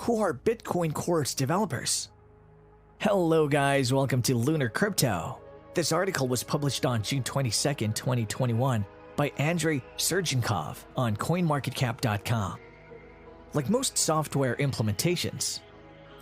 Who are Bitcoin Core's developers? Hello guys, welcome to Lunar Crypto. This article was published on June 22, 2021 by Andrey Sergeenkov on CoinMarketCap.com. Like most software implementations,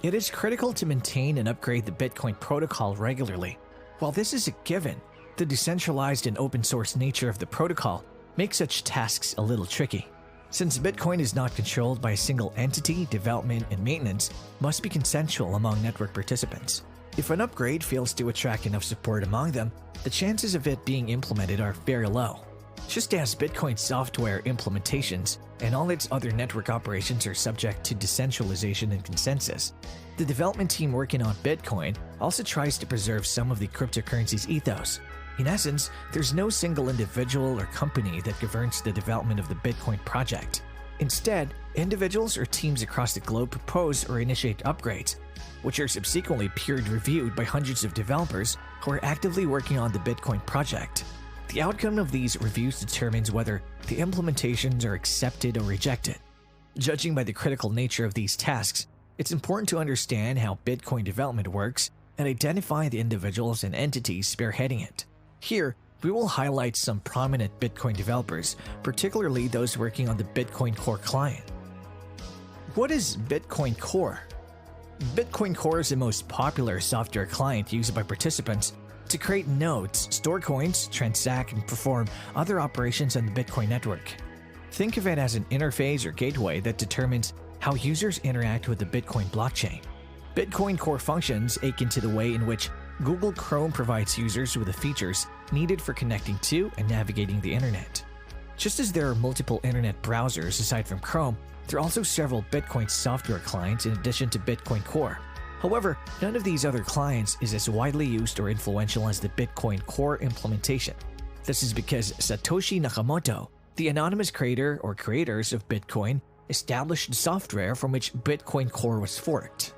it is critical to maintain and upgrade the Bitcoin protocol regularly. While this is a given, the decentralized and open source nature of the protocol makes such tasks a little tricky. Since Bitcoin is not controlled by a single entity, development and maintenance must be consensual among network participants. If an upgrade fails to attract enough support among them, the chances of it being implemented are very low. Just as Bitcoin software implementations and all its other network operations are subject to decentralization and consensus, the development team working on Bitcoin also tries to preserve some of the cryptocurrency's ethos. In essence, there's no single individual or company that governs the development of the Bitcoin project. Instead, individuals or teams across the globe propose or initiate upgrades, which are subsequently peer-reviewed by hundreds of developers who are actively working on the Bitcoin project. The outcome of these reviews determines whether the implementations are accepted or rejected. Judging by the critical nature of these tasks, it's important to understand how Bitcoin development works and identify the individuals and entities spearheading it. Here, we will highlight some prominent Bitcoin developers, particularly those working on the Bitcoin Core client. What is Bitcoin Core? Bitcoin Core is the most popular software client used by participants to create nodes, store coins, transact, and perform other operations on the Bitcoin network. Think of it as an interface or gateway that determines how users interact with the Bitcoin blockchain. Bitcoin Core functions akin to the way in which Google Chrome provides users with the features needed for connecting to and navigating the internet. Just as there are multiple internet browsers aside from Chrome, there are also several Bitcoin software clients in addition to Bitcoin Core. However, none of these other clients is as widely used or influential as the Bitcoin Core implementation. This is because Satoshi Nakamoto, the anonymous creator or creators of Bitcoin, established software from which Bitcoin Core was forked.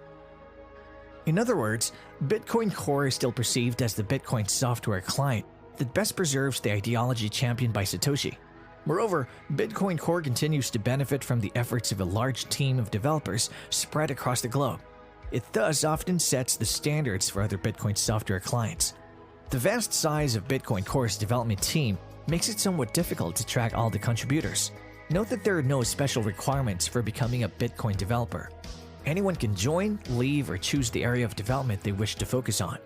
In other words, Bitcoin Core is still perceived as the Bitcoin software client that best preserves the ideology championed by Satoshi. Moreover, Bitcoin Core continues to benefit from the efforts of a large team of developers spread across the globe. It thus often sets the standards for other Bitcoin software clients. The vast size of Bitcoin Core's development team makes it somewhat difficult to track all the contributors. Note that there are no special requirements for becoming a Bitcoin developer. Anyone can join, leave, or choose the area of development they wish to focus on.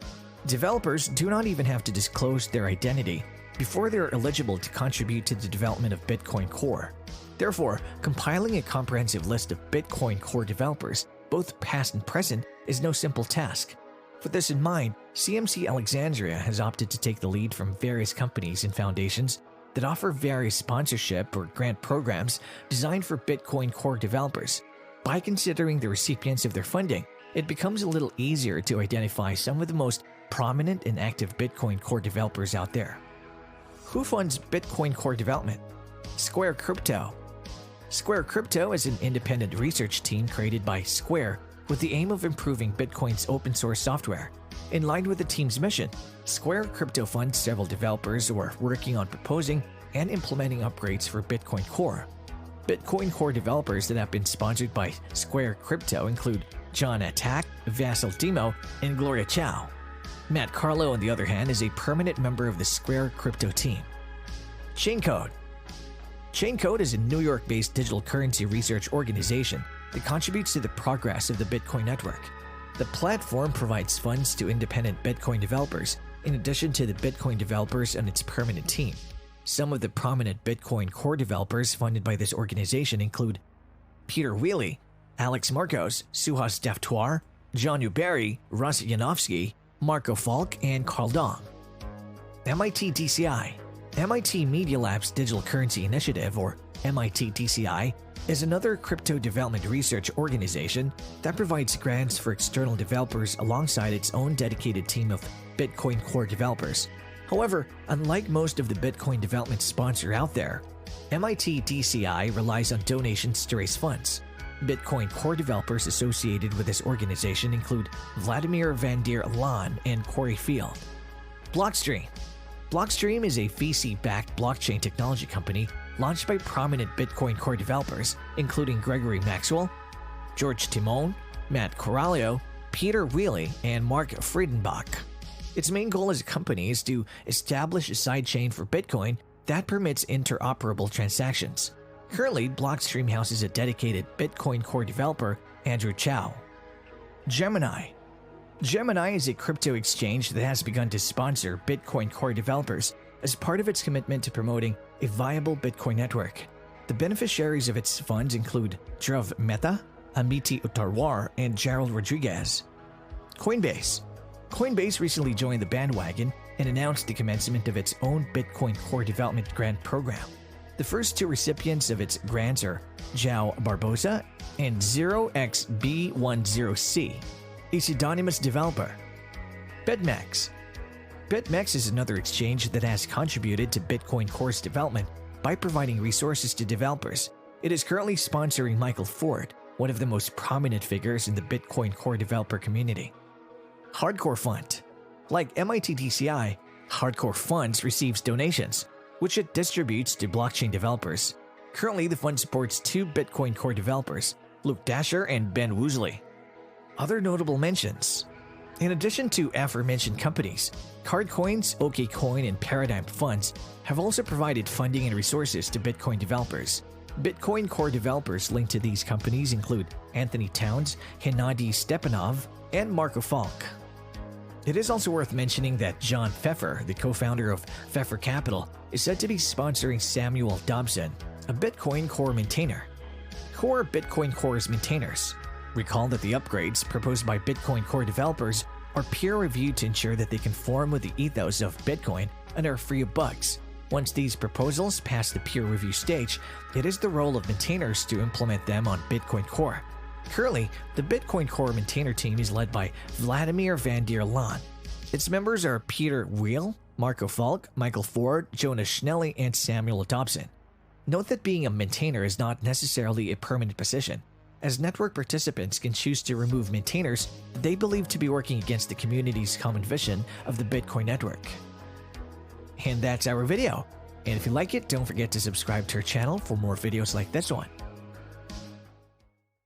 Developers do not even have to disclose their identity before they are eligible to contribute to the development of Bitcoin Core. Therefore, compiling a comprehensive list of Bitcoin Core developers, both past and present, is no simple task. With this in mind, CMC Alexandria has opted to take the lead from various companies and foundations that offer various sponsorship or grant programs designed for Bitcoin Core developers. By considering the recipients of their funding, it becomes a little easier to identify some of the most prominent and active Bitcoin Core developers out there. Who funds Bitcoin Core development? Square Crypto. Square Crypto is an independent research team created by Square with the aim of improving Bitcoin's open source software. In line with the team's mission, Square Crypto funds several developers who are working on proposing and implementing upgrades for Bitcoin Core. Bitcoin Core developers that have been sponsored by Square Crypto include John Attack, Vasil Demo, and Gloria Chow. Matt Carlo, on the other hand, is a permanent member of the Square Crypto team. Chaincode. Chaincode is a New York-based digital currency research organization that contributes to the progress of the Bitcoin network. The platform provides funds to independent Bitcoin developers, in addition to the Bitcoin developers on its permanent team. Some of the prominent Bitcoin Core developers funded by this organization include Peter Wheely, Alex Marcos, Suhas Deftoir, John Newberry, Russ Yanofsky, Marco Falk, and Carl Dong. MITDCI. MIT Media Lab's Digital Currency Initiative, or MITDCI, is another crypto development research organization that provides grants for external developers alongside its own dedicated team of Bitcoin Core developers. However, unlike most of the Bitcoin development sponsors out there, MITDCI relies on donations to raise funds. Bitcoin Core developers associated with this organization include Vladimir van der Laan and Corey Field. Blockstream. Blockstream is a VC-backed blockchain technology company launched by prominent Bitcoin Core developers, including Gregory Maxwell, George Timon, Matt Corallo, Peter Wheely, and Mark Friedenbach. Its main goal as a company is to establish a sidechain for Bitcoin that permits interoperable transactions. Currently, Blockstream houses a dedicated Bitcoin core developer, Andrew Chow. Gemini. Gemini is a crypto exchange that has begun to sponsor Bitcoin core developers as part of its commitment to promoting a viable Bitcoin network. The beneficiaries of its funds include Dhruv Mehta, Amity Uttarwar, and Gerald Rodriguez. Coinbase. Coinbase recently joined the bandwagon and announced the commencement of its own Bitcoin core development grant program. The first two recipients of its grants are João Barbosa and 0xB10C, a pseudonymous developer. Bedmax. Bedmax is another exchange that has contributed to Bitcoin core's development by providing resources to developers. It is currently sponsoring Michael Ford, one of the most prominent figures in the Bitcoin core developer community. Hardcore Fund. Like MITDCI, Hardcore Funds receives donations, which it distributes to blockchain developers. Currently, the fund supports two Bitcoin core developers, Luke Dasher and Ben Woosley. Other notable mentions. In addition to aforementioned companies, Cardcoins, OKCoin, and Paradigm Funds have also provided funding and resources to Bitcoin developers. Bitcoin core developers linked to these companies include Anthony Towns, Hennady Stepanov, and Marco Falk. It is also worth mentioning that John Pfeffer, the co-founder of Pfeffer Capital, is said to be sponsoring Samuel Dobson, a Bitcoin core maintainer. Who are Bitcoin core's maintainers? Recall that the upgrades proposed by Bitcoin core developers are peer-reviewed to ensure that they conform with the ethos of Bitcoin and are free of bugs. Once these proposals pass the peer review stage, it is the role of maintainers to implement them on Bitcoin Core. Currently, the Bitcoin Core maintainer team is led by Vladimir van der Laan. Its members are Peter Wheel, Marco Falk, Michael Ford, Jonas Schnelly, and Samuel Dobson. Note that being a maintainer is not necessarily a permanent position, as network participants can choose to remove maintainers they believe to be working against the community's common vision of the Bitcoin network. And that's our video. And if you like it, don't forget to subscribe to our channel for more videos like this one.